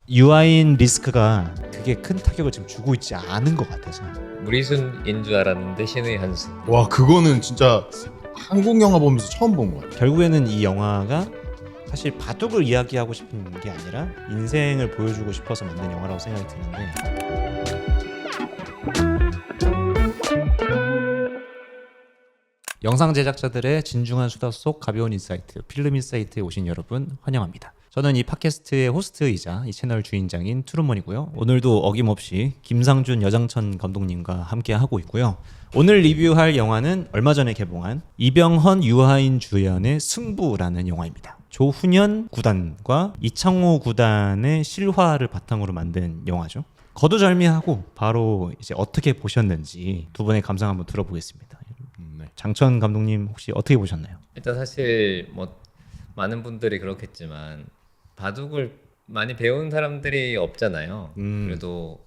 유아인 리스크가 그게 큰 타격을 지금 주고 있지 않은 것 같아서. 무리순인 줄 알았는데 신의 한수. 와 그거는 진짜 한국 영화 보면서 처음 본 것 같아. 결국에는 이 영화가 사실 바둑을 이야기하고 싶은 게 아니라 인생을 보여주고 싶어서 만든 영화라고 생각이 드는데, 영상 제작자들의 진중한 수다 속 가벼운 인사이트, 필름 인사이트에 오신 여러분 환영합니다. 저는 이 팟캐스트의 호스트이자 이 채널 주인장인 투룸먼이고요. 오늘도 어김없이 김상준 여장천 감독님과 함께 하고 있고요. 오늘 리뷰할 영화는 얼마 전에 개봉한 이병헌 유하인 주연의 승부라는 영화입니다. 조훈현 구단과 이창호 구단의 실화를 바탕으로 만든 영화죠. 거두절미하고 바로 이제 어떻게 보셨는지 두 분의 감상 한번 들어보겠습니다. 네. 장천 감독님 혹시 어떻게 보셨나요? 일단 사실 뭐 많은 분들이 그렇겠지만 바둑을 많이 배운 사람들이 없잖아요. 그래도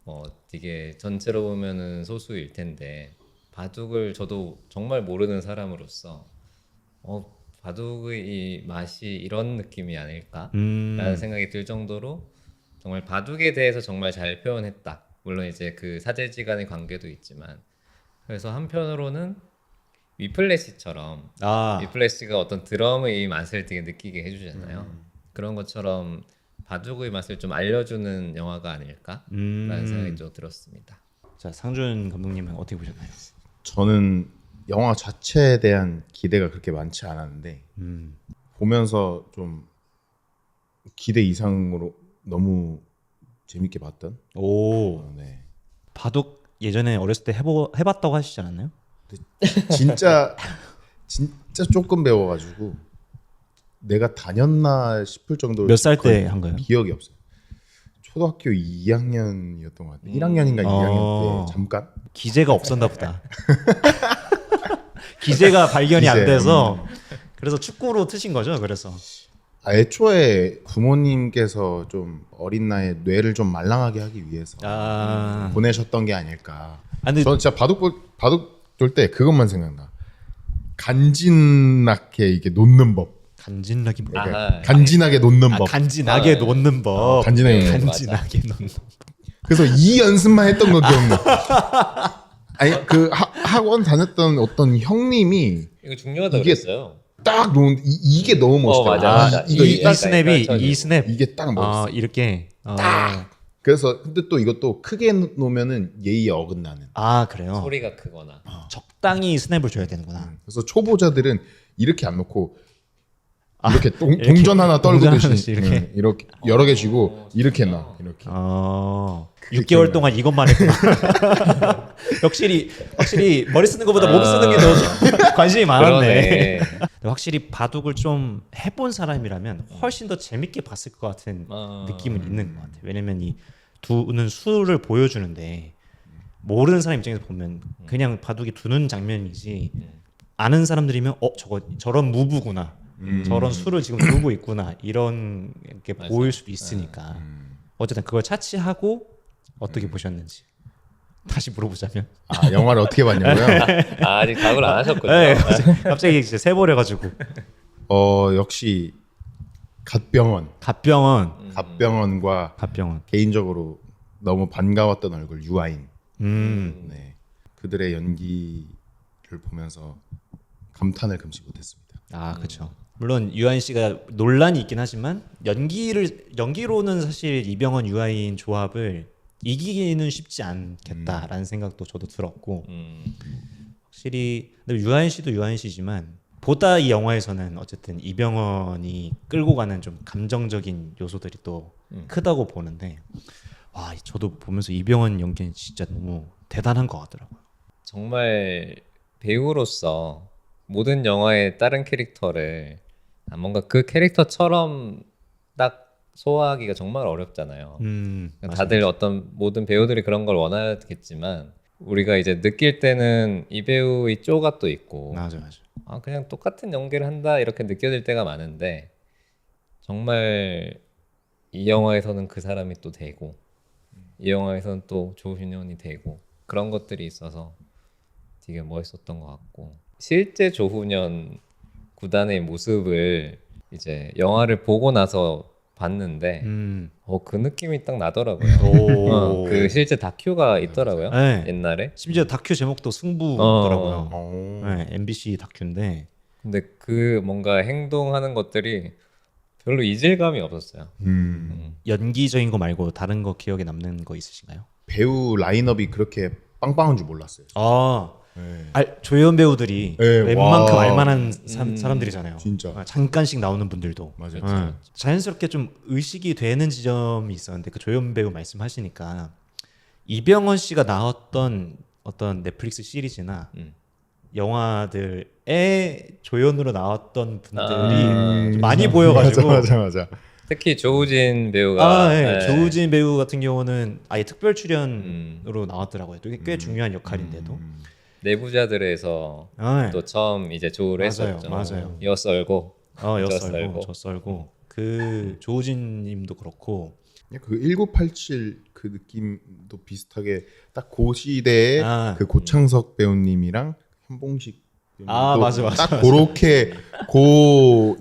뭐 이게 전체로 보면은 소수일 텐데 바둑을 저도 정말 모르는 사람으로서 바둑의 이 맛이 이런 느낌이 아닐까라는 생각이 들 정도로 정말 바둑에 대해서 정말 잘 표현했다. 물론 이제 그 사제지간의 관계도 있지만 그래서 한편으로는 위플래시처럼 위플래시가 어떤 드럼의 맛을 되게 느끼게 해주잖아요. 그런 것처럼 바둑의 맛을 좀 알려주는 영화가 아닐까라는 생각이 좀 들었습니다. 자, 상준 감독님은 어떻게 보셨나요? 저는 영화 자체에 대한 기대가 그렇게 많지 않았는데 보면서 좀 기대 이상으로 너무 재밌게 봤던. 네. 바둑 예전에 어렸을 때 해봤다고 하시지 않았나요? 진짜 조금 배워가지고 내가 다녔나 싶을 정도로 몇 살 때 한 거예요? 기억이 없어요. 초등학교 2학년이었던 것 같아요. 1학년인가 2학년 때 잠깐. 기재가 없었나 보다. 기재가 발견이 안 돼서 그래서 축구로 트신 거죠. 그래서 애초에 부모님께서 좀 어린 나이에 뇌를 좀 말랑하게 하기 위해서 보내셨던 게 아닐까. 근데 저는 진짜 바둑 돌 때 그것만 생각나. 간지나게 이게 놓는 법. 간지나게 간지나게 놓는 법. 간지나게 놓는 법. 간지나게 놓는 법. 그래서 이 연습만 했던 거 기억나. 아니 그 학원 다녔던 어떤 형님이 이거 중요하다 이게 그랬어요. 딱 놓은 이게 너무 멋있다. 맞아. 이 스냅이 이 스냅 이게 딱 멋있어. 이렇게 딱. 그래서 근데 또 이것도 크게 놓으면은 예의에 어긋나는. 그래요. 소리가 크거나 적당히 스냅을 줘야 되는구나. 그래서 초보자들은 이렇게 안 놓고 이렇게 동전 하나 떨구듯이 이렇게 여러 개 쥐고 이렇게 놔. 이렇게. 6개월 동안 이것만 했구나. 확실히 머리 쓰는 것보다 몸 쓰는 게 더 관심이 많았네. 확실히 바둑을 좀 해본 사람이라면 훨씬 더 재밌게 봤을 것 같은 느낌은 있는 것 같아요. 왜냐면 이 두는 수를 보여주는데 모르는 사람 입장에서 보면 그냥 바둑이 두는 장면이지 아는 사람들이면 저런 무브구나. 저런 수를 지금 두고 있구나. 이런 게 보일 수도 있으니까. 어쨌든 그걸 차치하고 어떻게 보셨는지 다시 물어보자면 영화를 어떻게 봤냐고요? 아직 답을 안 하셨군요. 네, 갑자기 이제 세버려가지고 역시 갓병원과 개인적으로 너무 반가웠던 얼굴 유아인. 네. 그들의 연기를 보면서 감탄을 금치 못했습니다. 그렇죠. 물론 유아인 씨가 논란이 있긴 하지만 연기로는 사실 이병헌 유아인 조합을 이기기는 쉽지 않겠다라는 생각도 저도 들었고 확실히 근데 유아인 씨도 유아인 씨지만 보다 이 영화에서는 어쨌든 이병헌이 끌고 가는 좀 감정적인 요소들이 또 크다고 보는데 저도 보면서 이병헌 연기는 진짜 너무 대단한 것 같더라고요. 정말 배우로서 모든 영화의 다른 캐릭터를 뭔가 그 캐릭터처럼 딱 소화하기가 정말 어렵잖아요. 다들 어떤 모든 배우들이 그런 걸 원하겠지만 우리가 이제 느낄 때는 이 배우의 쪼가 또 있고 맞아. 그냥 똑같은 연기를 한다 이렇게 느껴질 때가 많은데 정말 이 영화에서는 그 사람이 또 되고 이 영화에서는 또 조훈현이 되고 그런 것들이 있어서 되게 멋있었던 것 같고 실제 조훈현 구단의 모습을 이제 영화를 보고 나서 봤는데 음. 그 느낌이 딱 나더라고요. 오. 그 실제 다큐가 있더라고요. 네. 옛날에. 심지어 다큐 제목도 승부더라고요. 어. 네, MBC 다큐인데. 근데 그 뭔가 행동하는 것들이 별로 이질감이 없었어요. 연기적인 거 말고 다른 거 기억에 남는 거 있으신가요? 배우 라인업이 그렇게 빵빵한 줄 몰랐어요. 아, 네. 조연 배우들이 네, 웬만큼 와. 알만한 사람들이잖아요. 진짜. 잠깐씩 나오는 분들도. 맞아요. 자연스럽게 좀 의식이 되는 지점이 있었는데 그 조연 배우 말씀하시니까 이병헌 씨가 나왔던 어떤 넷플릭스 시리즈나 영화들에 조연으로 나왔던 분들이 좀 많이 보여가지고 맞아. 특히 조우진 배우가 네. 네. 조우진 배우 같은 경우는 아예 특별 출연으로 나왔더라고요. 꽤 중요한 역할인데도. 내부자들에서 네. 또 처음 이제 조우를 했었죠. 맞아요. 여 썰고 여 저 썰고 썰고. 저 썰고 그 조우진님도 그렇고 그 1987 그 느낌도 비슷하게 딱 그 시대에 그 고창석 배우님이랑 현봉식 배우님도 맞아. 딱 그렇게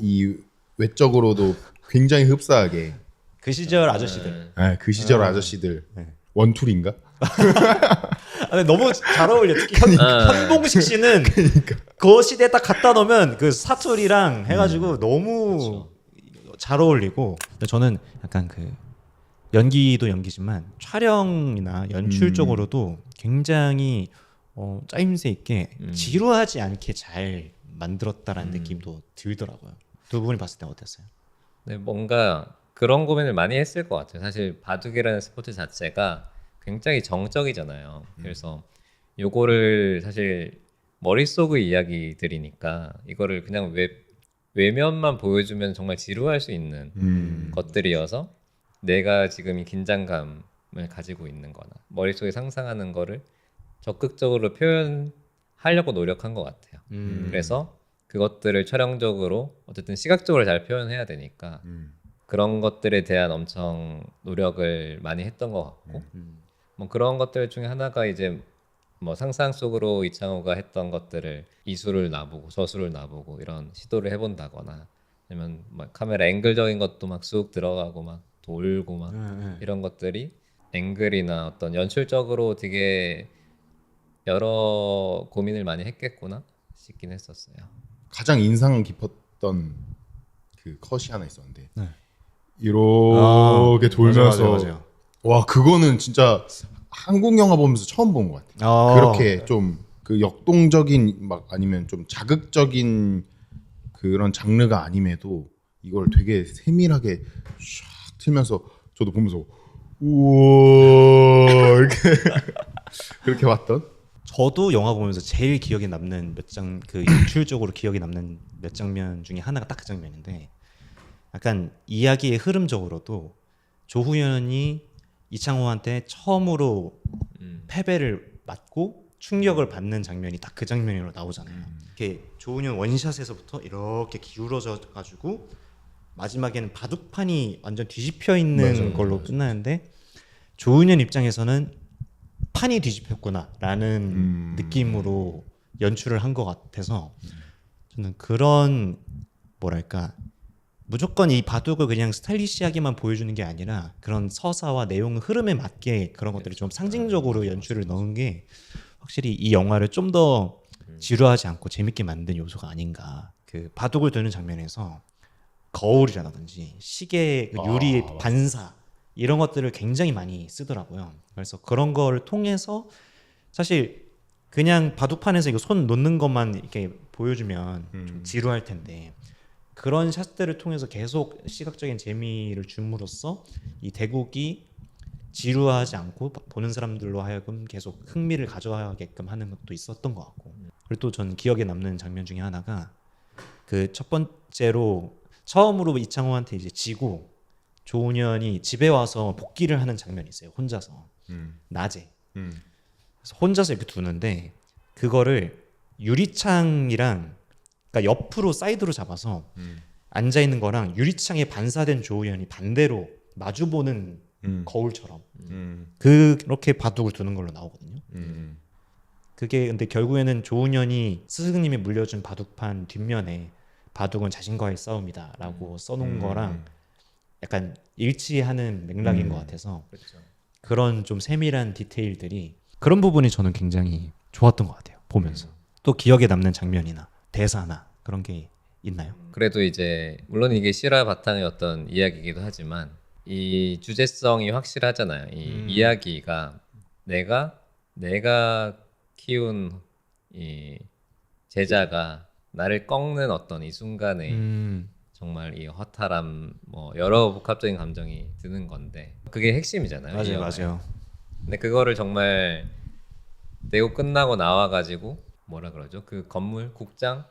이 외적으로도 굉장히 흡사하게 그 시절 아저씨들. 그 시절 아저씨들 네. 원툴인가? 근데 너무 잘 어울려. 특히 현봉식 씨는 그 시대에 딱 갖다 놓으면 그 사투리랑 해가지고 너무 잘 어울리고. 근데 저는 약간 그 연기도 연기지만 촬영이나 연출적으로도 굉장히 짜임새 있게 지루하지 않게 잘 만들었다라는 느낌도 들더라고요. 두 분이 봤을 때 어땠어요? 네, 뭔가 그런 고민을 많이 했을 것 같아요. 사실 바둑이라는 스포츠 자체가 굉장히 정적이잖아요. 그래서 요거를 사실 머릿속의 이야기들이니까 이거를 그냥 외면만 보여주면 정말 지루할 수 있는 것들이어서 내가 지금 이 긴장감을 가지고 있는 거나 머릿속에 상상하는 거를 적극적으로 표현하려고 노력한 것 같아요. 그래서 그것들을 촬영적으로 어쨌든 시각적으로 잘 표현해야 되니까 그런 것들에 대한 엄청 노력을 많이 했던 것 같고 뭐 그런 것들 중에 하나가 이제 뭐 상상 속으로 이창호가 했던 것들을 이수를 놔보고 저수를 놔보고 이런 시도를 해본다거나 아니면 막 카메라 앵글적인 것도 막 쑥 들어가고 막 돌고 막 이런 것들이 앵글이나 어떤 연출적으로 되게 여러 고민을 많이 했겠구나 싶긴 했었어요. 가장 인상 깊었던 그 컷이 하나 있었는데 이렇게 돌면서 맞아요. 와 그거는 진짜 한국 영화 보면서 처음 본 것 같아요. 그렇게 좀 그 역동적인 막 아니면 좀 자극적인 그런 장르가 아님에도 이걸 되게 세밀하게 쫙 틀면서 저도 보면서 우와 이렇게 그렇게 봤던. 저도 영화 보면서 제일 기억에 남는 그 연출적으로 기억에 남는 몇 장면 중에 하나가 딱 그 장면인데, 약간 이야기의 흐름적으로도 조훈현이 이창호한테 처음으로 패배를 맞고 충격을 받는 장면이 딱 그 장면으로 나오잖아요. 이렇게 조훈현 원샷에서부터 이렇게 기울어져 가지고 마지막에는 바둑판이 완전 뒤집혀 있는 걸로 끝나는데, 조훈현 입장에서는 판이 뒤집혔구나라는 느낌으로 연출을 한 것 같아서 저는 그런 뭐랄까 무조건 이 바둑을 그냥 스타일리시하게만 보여주는 게 아니라 그런 서사와 내용 흐름에 맞게 그런 것들을 좀 상징적으로 연출을 넣은 게 확실히 이 영화를 좀 더 지루하지 않고 재밌게 만든 요소가 아닌가. 그 바둑을 두는 장면에서 거울이라든지 시계, 유리 반사 이런 것들을 굉장히 많이 쓰더라고요. 그래서 그런 걸 통해서 사실 그냥 바둑판에서 이거 손 놓는 것만 이렇게 보여주면 좀 지루할 텐데, 그런 샷들을 통해서 계속 시각적인 재미를 줌으로써 이 대국이 지루하지 않고 보는 사람들로 하여금 계속 흥미를 가져가게끔 하는 것도 있었던 것 같고. 그리고 또 전 기억에 남는 장면 중에 하나가 그 첫 번째로 처음으로 이창호한테 이제 지고 조훈현이 집에 와서 복귀를 하는 장면이 있어요. 혼자서 낮에 그래서 혼자서 이렇게 두는데 그거를 유리창이랑 그러니까 옆으로 사이드로 잡아서 앉아 있는 거랑 유리창에 반사된 조훈현이 반대로 마주보는 거울처럼 그렇게 바둑을 두는 걸로 나오거든요. 그게 근데 결국에는 조훈현이 스승님이 물려준 바둑판 뒷면에 바둑은 자신과의 싸움이다라고 써놓은 거랑 약간 일치하는 맥락인 것 같아서 그렇죠. 그런 좀 세밀한 디테일들이 그런 부분이 저는 굉장히 좋았던 것 같아요. 보면서 또 기억에 남는 장면이나 대사나 그런 게 있나요? 그래도 이제 물론 이게 실화 바탕의 어떤 이야기이기도 하지만 이 주제성이 확실하잖아요. 이 이야기가 내가 키운 이 제자가 나를 꺾는 어떤 이 순간에 정말 이 허탈함 뭐 여러 복합적인 감정이 드는 건데 그게 핵심이잖아요. 이 맞아요, 영화의. 맞아요. 근데 그거를 정말 내고 끝나고 나와가지고 뭐라 그러죠? 그 건물 국장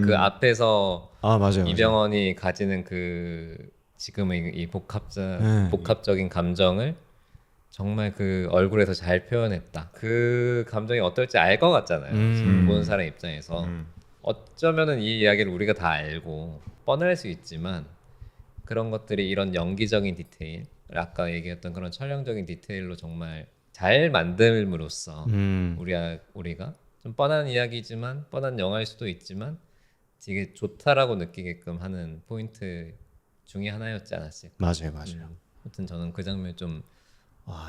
그 앞에서 맞아요. 이병헌이 가지는 그 지금의 이 복합적인 감정을 정말 그 얼굴에서 잘 표현했다. 그 감정이 어떨지 알 것 같잖아요. 지금 보는 사람 입장에서 어쩌면은 이 이야기를 우리가 다 알고 뻔할 수 있지만 그런 것들이 이런 연기적인 디테일, 아까 얘기했던 그런 촬영적인 디테일로 정말 잘 만듦으로써 우리가 좀 뻔한 이야기지만 뻔한 영화일 수도 있지만 되게 좋다라고 느끼게끔 하는 포인트 중에 하나였지 않았을까. 맞아요, 맞아요. 아무튼 저는 그 장면 좀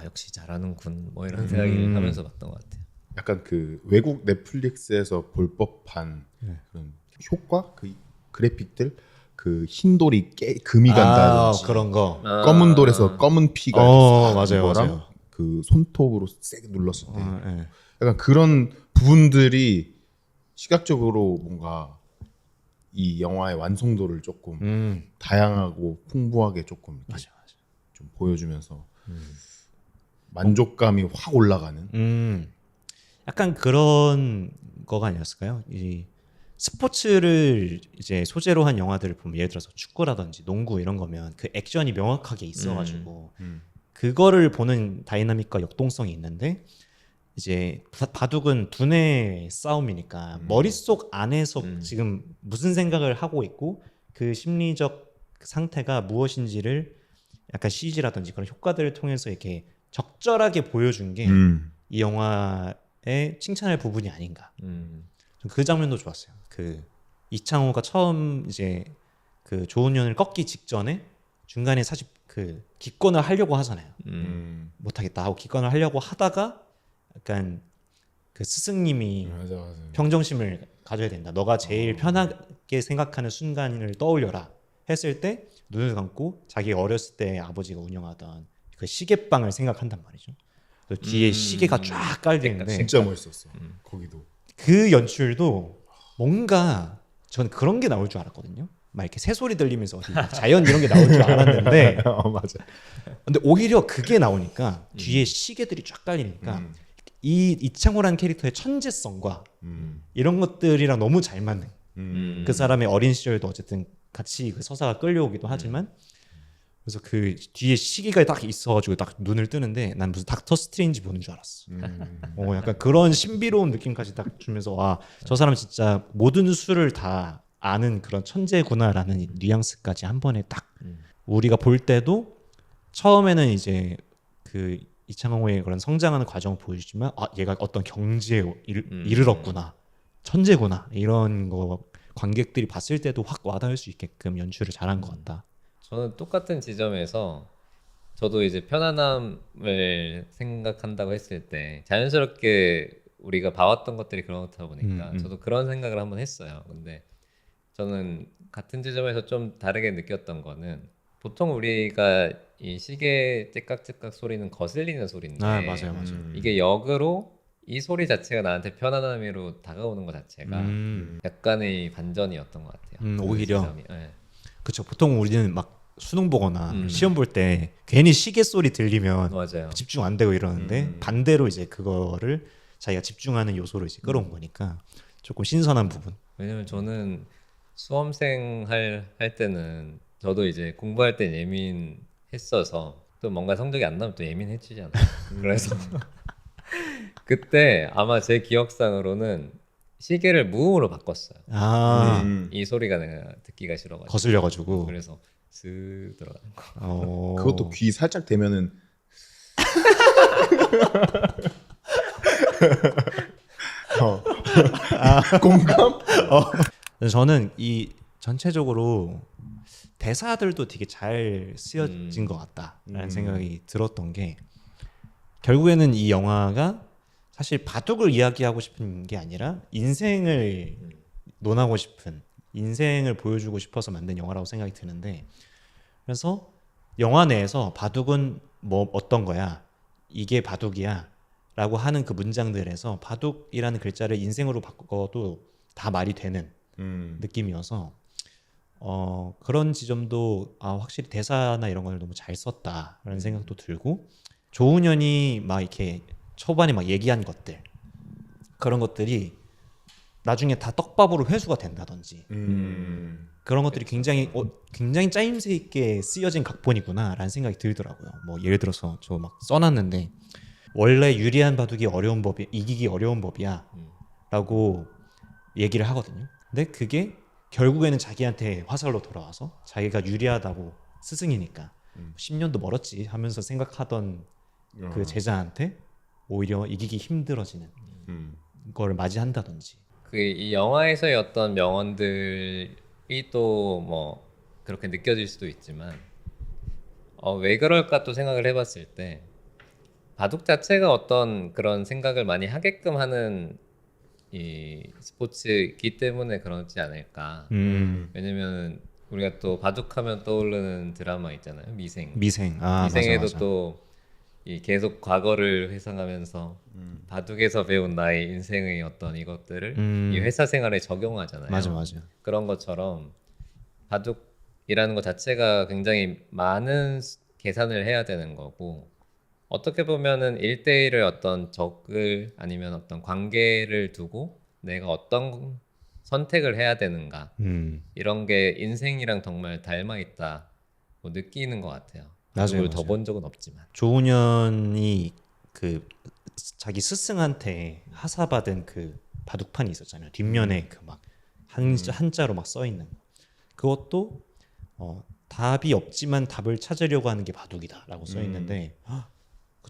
역시 잘하는군 뭐 이런 생각을 하면서 봤던 것 같아요. 약간 그 외국 넷플릭스에서 볼 법한 그런 효과, 그 그래픽들, 그 흰 돌이 금이 간다든지 그런 거. 검은 돌에서 검은 피가 맞아요, 거랑 맞아요. 그 손톱으로 세게 눌렀을 때 네. 약간 그런 부분들이 시각적으로 뭔가 이 영화의 완성도를 조금 다양하고 풍부하게 조금 이렇게 좀 보여주면서 만족감이 확 올라가는. 약간 그런 거가 아니었을까요? 이 스포츠를 이제 소재로 한 영화들을 보면 예를 들어서 축구라든지 농구 이런 거면 그 액션이 명확하게 있어가지고 그거를 보는 다이나믹과 역동성이 있는데 이제 바둑은 두뇌 싸움이니까 머릿속 안에서 지금 무슨 생각을 하고 있고 그 심리적 상태가 무엇인지를 약간 CG라든지 그런 효과들을 통해서 이렇게 적절하게 보여준 게 이 영화의 칭찬할 부분이 아닌가. 그 장면도 좋았어요. 그 이창호가 처음 이제 그 조은현을 꺾기 직전에 중간에 사실 그 기권을 하려고 하잖아요. 못하겠다 하고 기권을 하려고 하다가 약간 그 스승님이 맞아. 평정심을 가져야 된다. 너가 제일 편하게 생각하는 순간을 떠올려라 했을 때 눈을 감고 자기 어렸을 때 아버지가 운영하던 그 시계방을 생각한단 말이죠. 그 뒤에 시계가 쫙 깔리는데 진짜 멋있었어. 거기도. 그 연출도 뭔가 전 그런 게 나올 줄 알았거든요. 막 이렇게 새소리 들리면서 어디 자연 이런 게 나올 줄 알았는데 맞아. 근데 오히려 그게 나오니까 뒤에 시계들이 쫙 깔리니까 이 이창호라는 캐릭터의 천재성과 이런 것들이랑 너무 잘 맞는 그 사람의 어린 시절도 어쨌든 같이 그 서사가 끌려오기도 하지만 그래서 그 뒤에 시계가 딱 있어가지고 딱 눈을 뜨는데 난 무슨 닥터 스트레인지 보는 줄 알았어. 약간 그런 신비로운 느낌까지 딱 주면서 저 사람 진짜 모든 수를 다 아는 그런 천재구나라는 이 뉘앙스까지 한 번에 딱 우리가 볼 때도 처음에는 이제 그 이창호의 그런 성장하는 과정을 보여주지만 얘가 어떤 경지에 이르렀구나 천재구나 이런 거 관객들이 봤을 때도 확 와닿을 수 있게끔 연출을 잘한 것 같다. 저는 똑같은 지점에서 저도 이제 편안함을 생각한다고 했을 때 자연스럽게 우리가 봐왔던 것들이 그렇다 보니까 저도 그런 생각을 한번 했어요. 근데 저는 같은 지점에서 좀 다르게 느꼈던 거는 보통 우리가 이 시계 째깍째깍 소리는 거슬리는 소리인데 맞아요. 이게 역으로 이 소리 자체가 나한테 편안함으로 다가오는 것 자체가 약간의 반전이었던 것 같아요. 오히려 지점이. 네. 그렇죠. 보통 우리는 막 수능 보거나 시험 볼 때 괜히 시계 소리 들리면 맞아요. 집중 안 되고 이러는데 반대로 이제 그거를 자기가 집중하는 요소로 이제 끌어온 거니까 조금 신선한 부분. 왜냐면 저는 수험생 할 때는 저도 이제 공부할 때 예민했어서 또 뭔가 성적이 안 나오면 또 예민해지잖아요. 그래서 그때 아마 제 기억상으로는 시계를 무음으로 바꿨어요. 이 소리가 내가 듣기가 싫어가지고 거슬려가지고 그래서 쓱 들어가는 거. 그것도 귀 살짝 대면은 공감? 저는 이 전체적으로 대사들도 되게 잘 쓰여진 것 같다라는 생각이 들었던 게 결국에는 이 영화가 사실 바둑을 이야기하고 싶은 게 아니라 인생을 논하고 싶은 인생을 보여주고 싶어서 만든 영화라고 생각이 드는데 그래서 영화 내에서 바둑은 뭐 어떤 거야 이게 바둑이야 라고 하는 그 문장들에서 바둑이라는 글자를 인생으로 바꿔도 다 말이 되는 느낌이어서 그런 지점도 확실히 대사나 이런 걸 너무 잘 썼다라는 생각도 들고 조훈현이 막 이렇게 초반에 막 얘기한 것들 그런 것들이 나중에 다 떡밥으로 회수가 된다든지 그런 것들이 굉장히 짜임새 있게 쓰여진 각본이구나라는 생각이 들더라고요. 뭐 예를 들어서 저 막 써놨는데 원래 유리한 바둑이 어려운 법이 이기기 어려운 법이야라고 얘기를 하거든요. 근데 그게 결국에는 자기한테 화살로 돌아와서 자기가 유리하다고 스승이니까 10년도 멀었지 하면서 생각하던 그 제자한테 오히려 이기기 힘들어지는 걸 맞이한다든지. 이 영화에서의 어떤 명언들이 또 뭐 그렇게 느껴질 수도 있지만 왜 그럴까 또 생각을 해봤을 때 바둑 자체가 어떤 그런 생각을 많이 하게끔 하는 이 스포츠이기 때문에 그러지 않을까. 왜냐면 우리가 또 바둑하면 떠오르는 드라마 있잖아요. 미생. 미생에도 맞아. 또 이 계속 과거를 회상하면서 바둑에서 배운 나의 인생의 어떤 이것들을 이 회사 생활에 적용하잖아요. 맞아. 그런 것처럼 바둑이라는 것 자체가 굉장히 많은 계산을 해야 되는 거고 어떻게 보면은 1대1을 어떤 적을 아니면 어떤 관계를 두고 내가 어떤 선택을 해야 되는가 이런 게 인생이랑 정말 닮아 있다 뭐 느끼는 것 같아요. 바둑을 더 본 적은 없지만 조훈현이 그 자기 스승한테 하사받은 그 바둑판이 있었잖아요. 뒷면에 그 막 한자로 막 써 있는 그것도 답이 없지만 답을 찾으려고 하는 게 바둑이다라고 써 있는데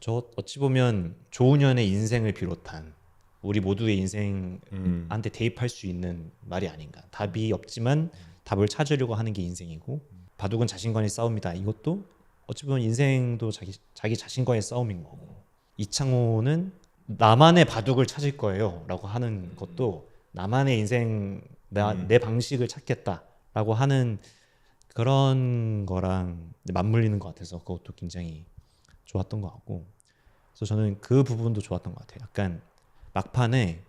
저 어찌 보면 조훈현의 인생을 비롯한 우리 모두의 인생한테 대입할 수 있는 말이 아닌가. 답이 없지만 답을 찾으려고 하는 게 인생이고 바둑은 자신과의 싸움이다. 이것도 어찌 보면 인생도 자기 자신과의 싸움인 거고 이창호는 나만의 바둑을 찾을 거예요라고 하는 것도 나만의 인생 내 방식을 찾겠다라고 하는 그런 거랑 맞물리는 것 같아서 그것도 굉장히 좋았던 것 같고 그래서 저는 그 부분도 좋았던 것 같아요. 약간 막판에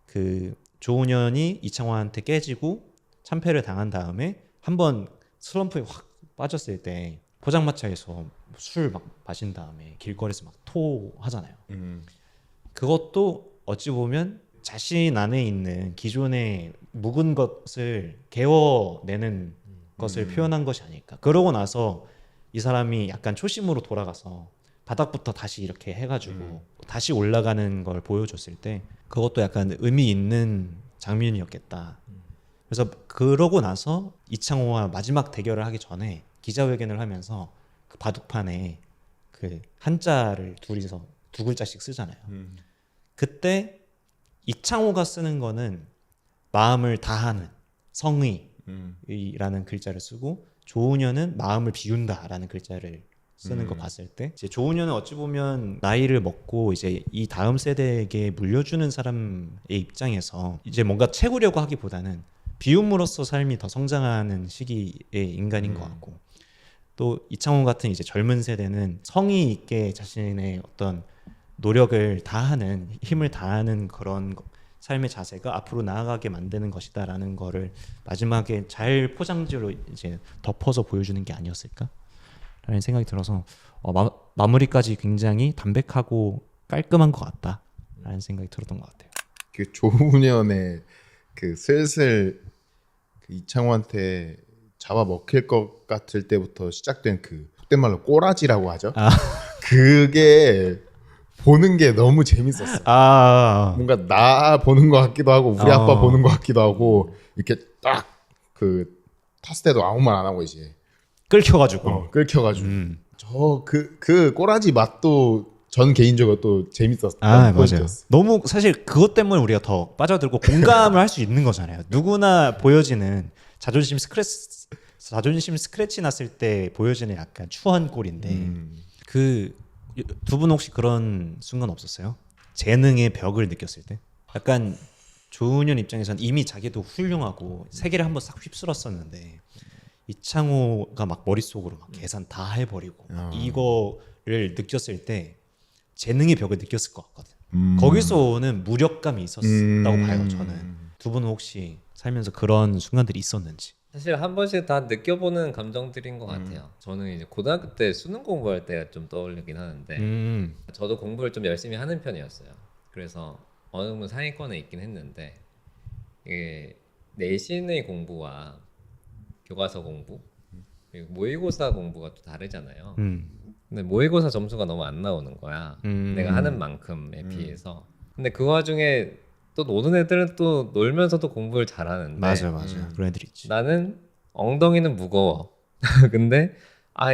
그 조훈현이 이창호한테 깨지고 참패를 당한 다음에 한번 슬럼프에 확 빠졌을 때 포장마차에서 술 막 마신 다음에 길거리에서 막 토하잖아요. 그것도 어찌 보면 자신 안에 있는 기존의 묵은 것을 개워내는 것을 표현한 것이 아닐까. 그러고 나서 이 사람이 약간 초심으로 돌아가서 바닥부터 다시 이렇게 해가지고 다시 올라가는 걸 보여줬을 때 그것도 약간 의미 있는 장면이었겠다. 그래서 그러고 나서 이창호와 마지막 대결을 하기 전에 기자회견을 하면서 그 바둑판에 그 한자를 둘이서 두 글자씩 쓰잖아요. 그때 이창호가 쓰는 거는 마음을 다하는 성의라는 글자를 쓰고 조훈현은 마음을 비운다라는 글자를 쓰는 거 봤을 때 이제 조훈현은 어찌 보면 나이를 먹고 이제 이 다음 세대에게 물려주는 사람의 입장에서 이제 뭔가 채우려고 하기보다는 비움으로써 삶이 더 성장하는 시기의 인간인 것 같고 또 이창호 같은 이제 젊은 세대는 성의 있게 자신의 어떤 노력을 다하는 힘을 다하는 그런 삶의 자세가 앞으로 나아가게 만드는 것이다라는 거를 마지막에 잘 포장지로 이제 덮어서 보여주는 게 아니었을까라는 생각이 들어서 마무리까지 굉장히 담백하고 깔끔한 것 같다라는 생각이 들었던 것 같아요. 그 조훈현의 그 슬슬 그 이창호한테 잡아 먹힐 것 같을 때부터 시작된 그 속된 말로 꼬라지라고 하죠. 그게 보는 게 너무 재밌었어. 뭔가 나 보는 것 같기도 하고 우리 아빠 보는 것 같기도 하고 이렇게 딱 그 탔을 때도 아무 말 안 하고 이제 끌켜가지고 저 그 꼬라지 맛도 전 개인적으로 또 재밌었어요. 맞아요. 너무 사실 그것 때문에 우리가 더 빠져들고 공감을 할 수 있는 거잖아요. 누구나 보여지는 자존심 자존심 스크래치 났을 때 보여지는 약간 추한 꼴인데 그 두 분 혹시 그런 순간 없었어요? 재능의 벽을 느꼈을 때? 약간 조은현 입장에선 이미 자기도 훌륭하고 세계를 한번 싹 휩쓸었었는데 이창호가 막 머릿속으로 막 계산 다 해버리고 이거를 느꼈을 때 재능의 벽을 느꼈을 것 같거든. 거기서 오는 무력감이 있었다고 봐요. 저는. 두 분은 혹시 살면서 그런 순간들이 있었는지. 사실 한 번씩 다 느껴보는 감정들인 것 같아요. 저는 이제 고등학교 때 수능 공부할 때가 좀 떠올리긴 하는데 저도 공부를 좀 열심히 하는 편이었어요. 그래서 어느 정도 상위권에 있긴 했는데 이게 내신의 공부와 교과서 공부 그리고 모의고사 공부가 또 다르잖아요. 근데 모의고사 점수가 너무 안 나오는 거야. 내가 하는 만큼에 비해서. 근데 그 와중에 또 노는 애들은 또 놀면서도 공부를 잘하는데 맞아. 그런 애들 있지. 나는 엉덩이는 무거워. 근데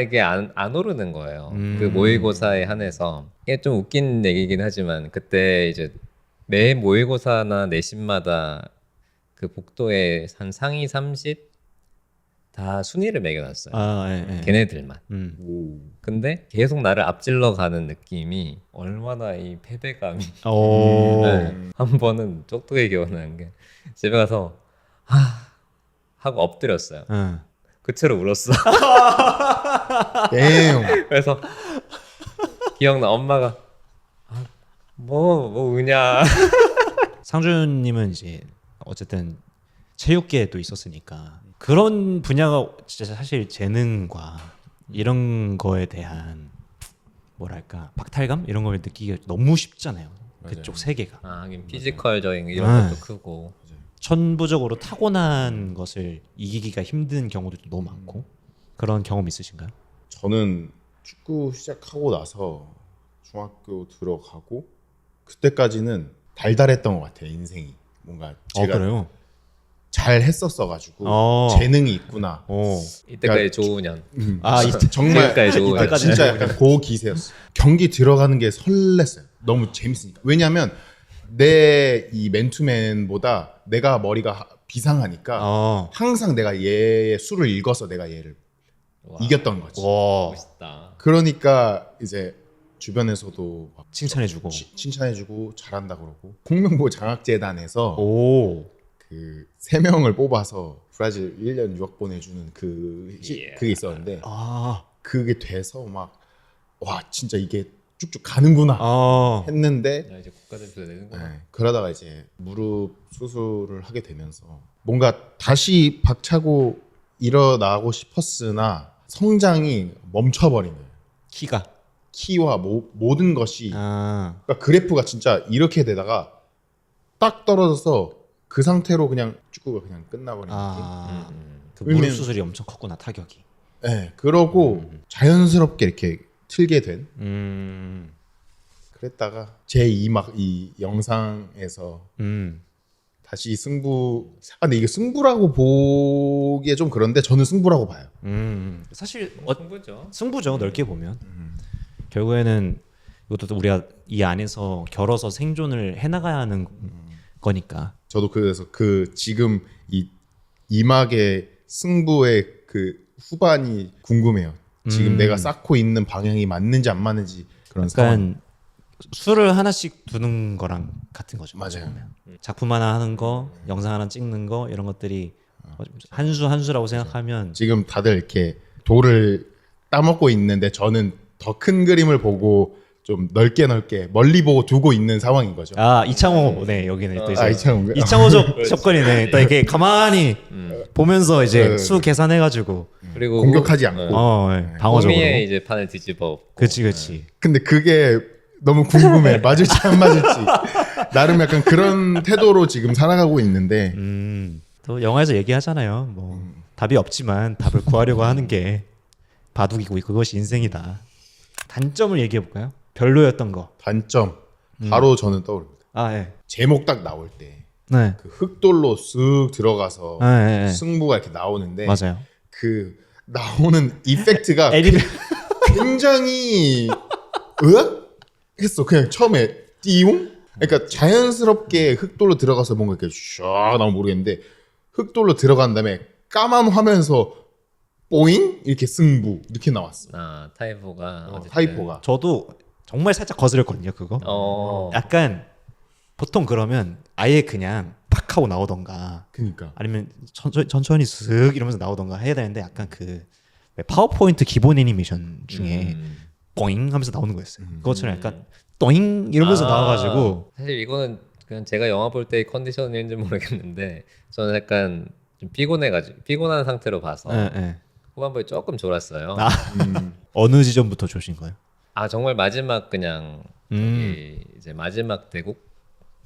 이게 안 오르는 거예요. 그 모의고사에 한해서. 이게 좀 웃긴 얘기긴 하지만 그때 이제 매 모의고사나 내신마다 그 복도에 한 상위 30 다 순위를 매겨놨어요. 예. 걔네들만. 오. 근데 계속 나를 앞질러 가는 느낌이 얼마나 이 패배감이. 오. 네. 한 번은 쪽쪽이 기억나는 게 집에 가서 하고 엎드렸어요. 그 채로 울었어. 그래서 기억나 엄마가 뭐 우냐. 상준님은 이제 어쨌든 체육계에 또 있었으니까 그런 분야가 진짜 사실 재능과 이런 거에 대한 뭐랄까 박탈감 이런 걸 느끼기가 너무 쉽잖아요. 그쪽 세계가 하긴 피지컬적인 이런 것도 크고 천부적으로 타고난 것을 이기기가 힘든 경우도 너무 많고 그런 경험 있으신가요? 저는 축구 시작하고 나서 중학교 들어가고 그때까지는 달달했던 것 같아요. 인생이 뭔가 제가 그래요? 잘 했었어가지고 재능이 있구나. 이때까지 조은현. 정말 지금까지 조은현. 진짜 약간 고 기세였어. 경기 들어가는 게 설렜어요. 너무 재밌으니까. 왜냐하면 내 이 맨투맨보다 내가 머리가 비상하니까 항상 내가 얘의 수를 읽어서 내가 얘를 이겼던 거지. 멋있다. 그러니까 이제 주변에서도 막 칭찬해주고 칭찬해주고 잘한다 그러고 홍명보 장학재단에서 오. 그 3명을 뽑아서 브라질 1년 유학 보내주는 그게 있었는데 그게 돼서 막 와 진짜 이게 쭉쭉 가는구나 했는데 이제 국가대표 되는구나. 네, 그러다가 이제 무릎 수술을 하게 되면서 뭔가 다시 박차고 일어나고 싶었으나 성장이 멈춰버린 거예요. 키와 모든 것이 그러니까 그래프가 진짜 이렇게 되다가 딱 떨어져서 그 상태로 그냥 축구가 그냥 끝나버린 느낌. 그 무릎 수술이 엄청 컸구나 타격이. 네, 그러고 자연스럽게 이렇게 틀게 된. 그랬다가 제 이 영상에서 다시 승부. 근데 이게 승부라고 보기에 좀 그런데 저는 승부라고 봐요. 사실 승부죠. 넓게 보면 결국에는 이것도 우리가 이 안에서 결어서 생존을 해나가야 하는 거니까. 저도 그래서 지금 이 이막의 승부의 그 후반이 궁금해요. 지금 내가 쌓고 있는 방향이 맞는지 안 맞는지 그런 상황. 수를 하나씩 두는 거랑 같은 거죠. 맞아요. 작품 하나 하는 거, 영상 하나 찍는 거 이런 것들이 한 수라고 생각하면 지금 다들 이렇게 돌을 따먹고 있는데 저는 더 큰 그림을 보고 좀 넓게 멀리 보고 두고 있는 상황인 거죠. 이창호 여기는 또 이제 이창호인가요? 접근이네. 또 이렇게 가만히 보면서 이제 수 계산해가지고 그리고 공격하지 않고 방어적으로. 호미에 이제 판을 뒤집어. 그렇지. 근데 그게 너무 궁금해. 맞을지 안 맞을지. 나름 약간 그런 태도로 지금 살아가고 있는데 또 영화에서 얘기하잖아요. 뭐 답이 없지만 답을 구하려고 하는 게 바둑이고 그것이 인생이다. 단점을 얘기해 볼까요? 별로였던 거. 단점 바로 저는 떠오릅니다. 제목 딱 나올 때 그 흑돌로 쓱 들어가서 승부가 이렇게 나오는데 맞아요. 그 나오는 이펙트가 굉장히 했어. 그냥 처음에 띠용? 그러니까 자연스럽게 흑돌로 들어가서 뭔가 이렇게 샥 나오면 모르겠는데 흑돌로 들어간 다음에 까만 화면에서 뽀잉 이렇게 승부 이렇게 나왔어. 아 타이포가 어쨌든. 타이포가. 저도 정말 살짝 거슬렸거든요 그거. 약간 보통 그러면 아예 그냥 팍 하고 나오던가 그니까. 아니면 천천히 슥 이러면서 나오던가 해야 되는데 약간 그 파워포인트 기본 애니메이션 중에 뽀잉 하면서 나오는 거였어요. 그것처럼 약간 또잉 이러면서 나와가지고 사실 이거는 그냥 제가 영화 볼 때의 컨디션인지 모르겠는데 저는 약간 좀 피곤한 상태로 봐서 예, 예. 후반부에 조금 졸았어요. 어느 지점부터 조신 거예요? 아 정말 마지막 그냥 저기 이제 마지막 대국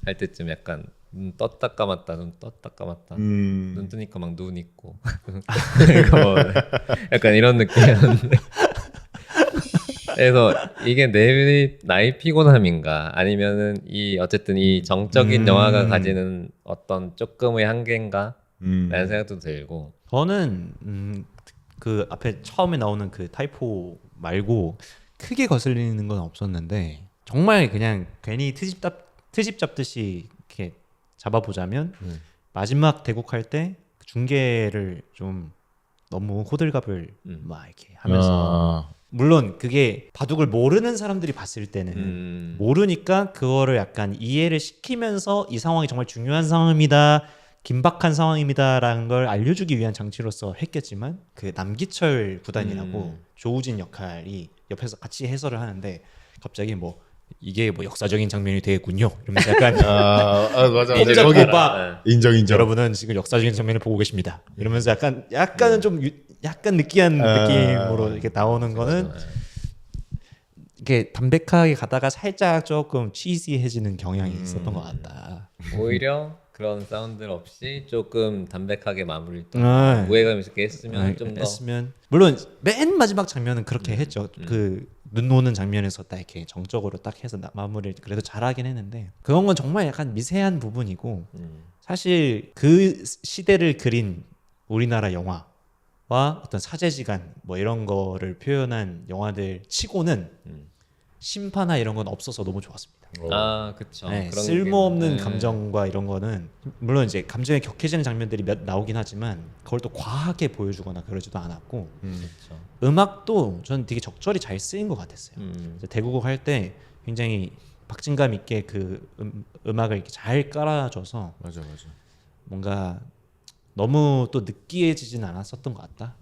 할 때쯤 약간 눈 떴다 감았다 눈 떴다 감았다 눈 뜨니까 막 눈 있고 이거 약간 이런 느낌이었는데 그래서 이게 내 나의 피곤함인가 아니면은 이 어쨌든 이 정적인 영화가 가지는 어떤 조금의 한계인가 라는 생각도 들고 저는 그 앞에 처음에 나오는 그 타이포 말고 크게 거슬리는 건 없었는데 정말 그냥 괜히 트집 잡듯이 이렇게 잡아보자면 마지막 대국할 때 중계를 좀 너무 호들갑을 막 이렇게 하면서 물론 그게 바둑을 모르는 사람들이 봤을 때는 모르니까 그거를 약간 이해를 시키면서 이 상황이 정말 중요한 상황입니다. 긴박한 상황입니다라는 걸 알려주기 위한 장치로서 했겠지만 그 남기철 구단이라고 조우진 역할이 옆에서 같이 해설을 하는데 갑자기 뭐 이게 뭐 역사적인 장면이 되겠군요. 이러면서 약간 맞아. 인정 거기 오빠 인정. 여러분은 지금 역사적인 장면을 보고 계십니다. 이러면서 약간은 좀 약간 느끼한 느낌으로 이렇게 나오는 거는 이게 담백하게 가다가 살짝 조금 치즈해지는 경향이 있었던 것 같다. 오히려 그런 사운드 없이 조금 담백하게 마무리를 또 네. 우회감 있게 했으면 좀 더 했으면 물론 맨 마지막 장면은 그렇게 했죠. 그 눈 오는 장면에서 딱 이렇게 정적으로 딱 해서 마무리를 그래도 잘하긴 했는데 그런 건 정말 약간 미세한 부분이고 사실 그 시대를 그린 우리나라 영화와 어떤 사제지간 뭐 이런 거를 표현한 영화들 치고는 심파나 이런 건 없어서 너무 좋았습니다. 아 그쵸. 네, 그런 쓸모없는 게, 감정과 이런 거는 물론 이제 감정이 격해지는 장면들이 몇 나오긴 하지만 그걸 또 과하게 보여주거나 그러지도 않았고 그쵸. 음악도 저는 되게 적절히 잘 쓰인 것 같았어요. 이제 대국곡 할 때 굉장히 박진감 있게 그 음악을 이렇게 잘 깔아줘서 맞아. 뭔가 너무 또 느끼해지진 않았었던 것 같다.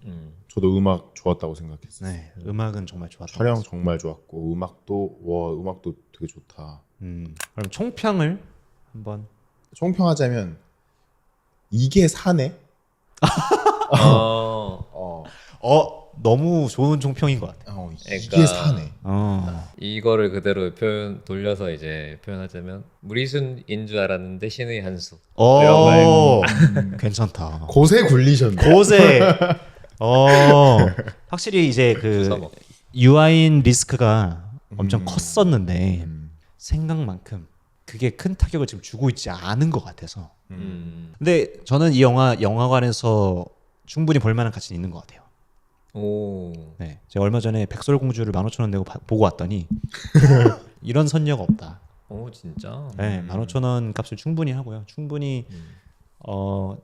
저도 음악 좋았다고 생각했어요. 네, 음악은 정말 좋았던 촬영 것 같아요. 정말 좋았고 음악도 되게 좋다. 그럼 총평을 한번 총평하자면 이게 사네. 너무 좋은 총평인 것 같아요. 이게 그러니까 사네. 이거를 그대로 돌려서 이제 표현하자면 무리순인 줄 알았는데 신의 한 수. 괜찮다. 곳에 굴리셨네. 곳에 확실히 이제 그 주워먹. 유아인 리스크가 엄청 컸었는데 생각만큼 그게 큰 타격을 지금 주고 있지 않은 것 같아서. 근데 저는 이 영화관에서 충분히 볼만한 가치는 있는 것 같아요. 오. 네, 제가 얼마 전에 백설공주를 15,000원 내고 보고 왔더니 이런 선녀가 없다. 오 진짜. 네, 15,000원 값을 충분히 하고요. 충분히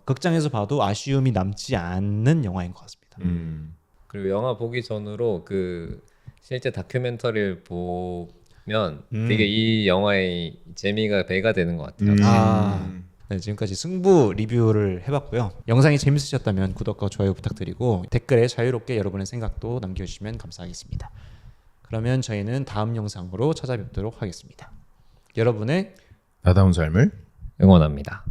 극장에서 봐도 아쉬움이 남지 않는 영화인 것 같습니다. 그리고 영화 보기 전으로 그 실제 다큐멘터리를 보면 되게 이 영화의 재미가 배가 되는 것 같아요. 네, 지금까지 승부 리뷰를 해봤고요. 영상이 재밌으셨다면 구독과 좋아요 부탁드리고 댓글에 자유롭게 여러분의 생각도 남겨주시면 감사하겠습니다. 그러면 저희는 다음 영상으로 찾아뵙도록 하겠습니다. 여러분의 나다운 삶을 응원합니다.